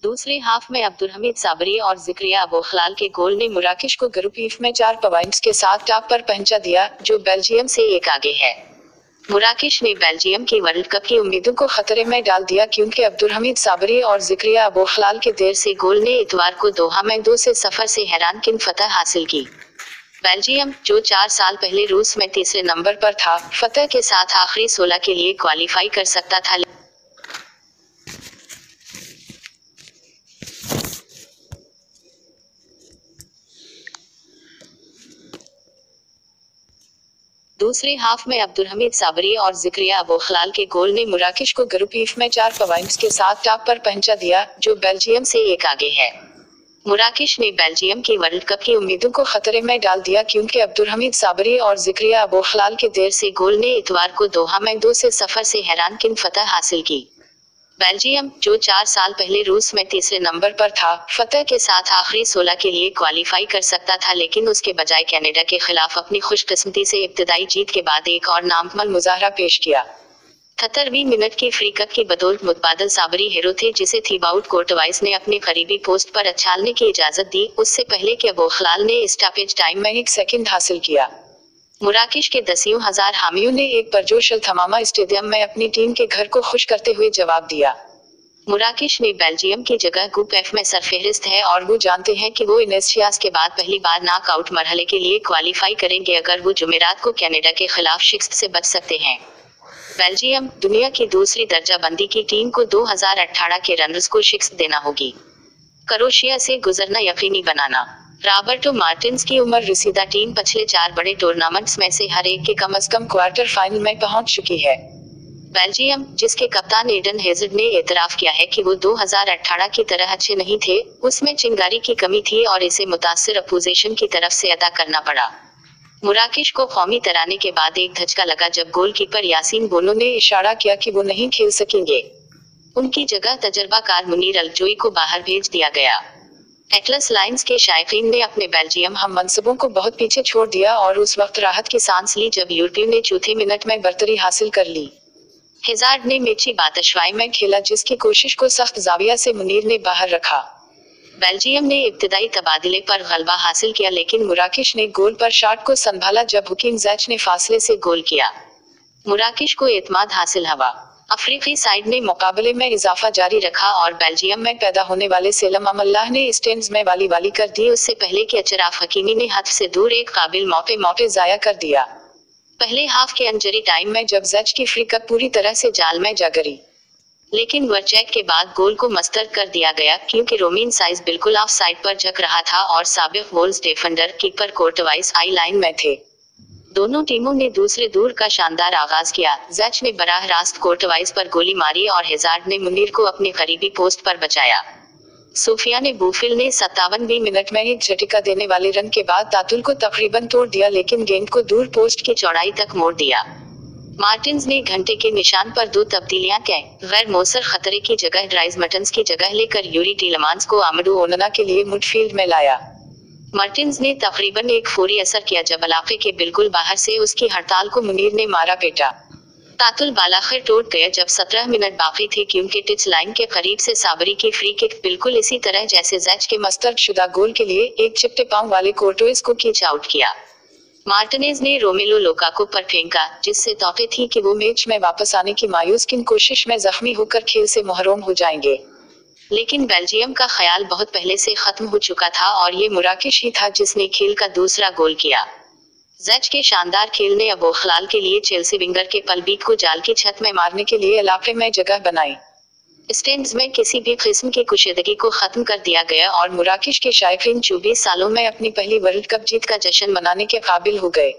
दूसरे हाफ में अब्दुल हमीद साबरी और जिक्रिया अबू खलाल के गोल ने मराकश को ग्रुप ईफ में 4 पॉइंट्स के साथ टॉप पर पहुंचा दिया, जो बेल्जियम से एक आगे है। मराकश ने बेल्जियम की वर्ल्ड कप की उम्मीदों को खतरे में डाल दिया, क्योंकि अब्दुल हमीद साबरी और जिक्रिया अबू खलाल के देर से गोल ने इतवार को दोहा में 2 से सफर से हैरानकुन फतह हासिल की। बेल्जियम, जो 4 साल पहले रूस में तीसरे नंबर पर था, फतह के साथ आखिरी 16 के लिए क्वालिफाई कर सकता था। दूसरे हाफ में अब्दुल हमीद साबरी और जिक्रिया अबू खलाल के गोल ने मराकश को ग्रुप ईफ में 4 पॉइंट्स के साथ टॉप पर पहुंचा दिया, जो बेल्जियम से एक आगे है। मराकश ने बेल्जियम की वर्ल्ड कप की उम्मीदों को खतरे में डाल दिया, क्योंकि अब्दुल हमीद साबरी और जिक्रिया अबू खलाल के देर से गोल ने इतवार को दोहा में 2 से सफर से हैरानकुन फतह हासिल की। बेल्जियम, जो 4 साल पहले रूस में तीसरे नंबर पर था, फतह के साथ आखिरी 16 के लिए क्वालिफाई कर सकता था, लेकिन उसके बजाय कनाडा के खिलाफ अपनी खुशकिस्मती से इब्तदाई जीत के बाद एक और नामुकम्मल मुजाहरा पेश किया। 78वीं मिनट की फ्री किक की बदौलत मुतबादल साबरी हीरो थे, जिसे थिबाउट कोर्टवाइस ने अपने करीबी पोस्ट पर उछालने की इजाजत दी, उससे पहले कि अबू खलाल ने स्टॉपेज टाइम में 1 सेकंड हासिल किया। मराकश के दसियों हजार हामियों ने एक परजोश अल-थमामा स्टेडियम में अपनी टीम के घर को खुश करते हुए जवाब दिया। मराकश ने बेल्जियम की जगह ग्रुप एफ में सरफहरिस्त है और वो जानते हैं कि वो इन एशियाज के बाद पहली बार नॉकआउट मरहले के लिए क्वालिफाई करेंगे अगर वो जुमेरात को कनाडा के खिलाफ शिकस्त से बच सकते हैं। बेल्जियम, दुनिया की दूसरी दर्जाबंदी की टीम को 2018 के रनर्स को शिकस्त देना होगी। क्रोएशिया से गुजरना यकीनी बनाना। रॉबर्टो मार्टिन्स की उम्र रसीदा टीम पिछले 4 बड़े टूर्नामेंट्स में से हर एक के कम से कम क्वार्टर फाइनल में पहुंच चुकी है। बेल्जियम, जिसके कप्तान एडन हेजर्ड ने एतराफ किया है कि वो 2018 की तरह अच्छे नहीं थे, उसमें चिंगारी की कमी थी और इसे मुतासिर अपोजिशन की तरफ से अदा करना पड़ा। मराकश को कौमी तराने के बाद एक धचका लगा जब गोलकीपर यासीन बोनो ने इशारा किया कि वो नहीं खेल सकेंगे। उनकी जगह तजर्बाकार मुनीर अल-जोई को बाहर भेज दिया गया। एटलस लायंस के शायकीन ने अपने बेल्जियम हम मनसबों को बहुत पीछे छोड़ दिया और उस वक्त राहत की सांस ली जब यूरोपियों ने चौथे मिनट में बरतरी हासिल कर ली। हेजार्ड ने मेची बातशवाई में खेला, जिसकी कोशिश को सख्त जाविया से मुनीर ने बाहर रखा। बेल्जियम ने इब्तिदाई तबादले पर गलबा हासिल किया, लेकिन मराकश ने गोल पर शॉट को संभाला जब हुकीम ज़ैच ने फासले से गोल किया। मराकश को एतमाद हासिल हुआ। अफ्रीकी साइड ने मुकाबले में इजाफा जारी रखा और बेल्जियम में पैदा होने वाले सेलम अमल्लाह ने स्टैंड्स में वाली कर दी, उससे पहले कि अचराफ हकीमी ने हद से दूर एक काबिल मौके जाया कर दिया। पहले हाफ के इंजरी टाइम में जब ज़ैच की फ्री किक पूरी तरह से जाल में जा गिरी, लेकिन वरचेक के बाद गोल को मस्तरद कर दिया गया, क्योंकि रोमीन साइज बिल्कुल ऑफ साइड पर झक रहा था और साबिक वोल्स डिफेंडर कीपर कोर्टवाइस आई लाइन में थे। दोनों टीमों ने दूसरे दूर का शानदार आगाज किया। ज़ैच ने बराह रास्त कोर्टवाइस पर गोली मारी और हेजार्ड ने मुनीर को अपने करीबी पोस्ट पर बचाया। सोफियाने बूफिल ने 57वीं मिनट में एक झटका देने वाले रन के बाद तातुल को तकरीबन तोड़ दिया, लेकिन गेंद को दूर पोस्ट की चौड़ाई तक मोड़ दिया। मार्टिन्स ने घंटे के निशान पर 2 तब्दीलियां की। गैर मौसर खतरे की जगह ड्राइस मर्टेंस की जगह लेकर यूरी टीलेमांस को आमडू ओनाना के लिए मिडफील्ड में लाया। मार्टिन्स ने तकरीबन एक फौरी असर किया जब इलाके के बिल्कुल बाहर से उसकी हड़ताल को मुनीर ने मारा पेटा। तातुल बालाखिर टूट गया जब 17 मिनट बाकी थे, क्योंकि टच लाइन के करीब से साबरी की फ्री किक बिल्कुल इसी तरह जैसे ज़ैच के मस्तरद शुदा गोल के लिए एक चिपटे पांव वाले कोर्टोइस को कैच आउट किया। मार्टिनेज ने रोमेलो लुकाकू पर फेंका, जिससे तौक़े थी कि वो मैच में वापस आने की मायूस किन कोशिश में जख्मी होकर खेल से महरूम हो जाएंगे। लेकिन बेल्जियम का ख्याल बहुत पहले से खत्म हो चुका था और ये मराकश ही था जिसने खेल का दूसरा गोल किया। ज़ैच के शानदार खेल ने अबू खलाल के लिए चेल्सी विंगर के पलबीक को जाल की छत में मारने के लिए इलाके में जगह बनाई। स्टैंड्स में किसी भी किस्म की कुशीदगी को खत्म कर दिया गया और मराकश के शायकीन 24 सालों में अपनी पहली वर्ल्ड कप जीत का जश्न मनाने के काबिल हो गए।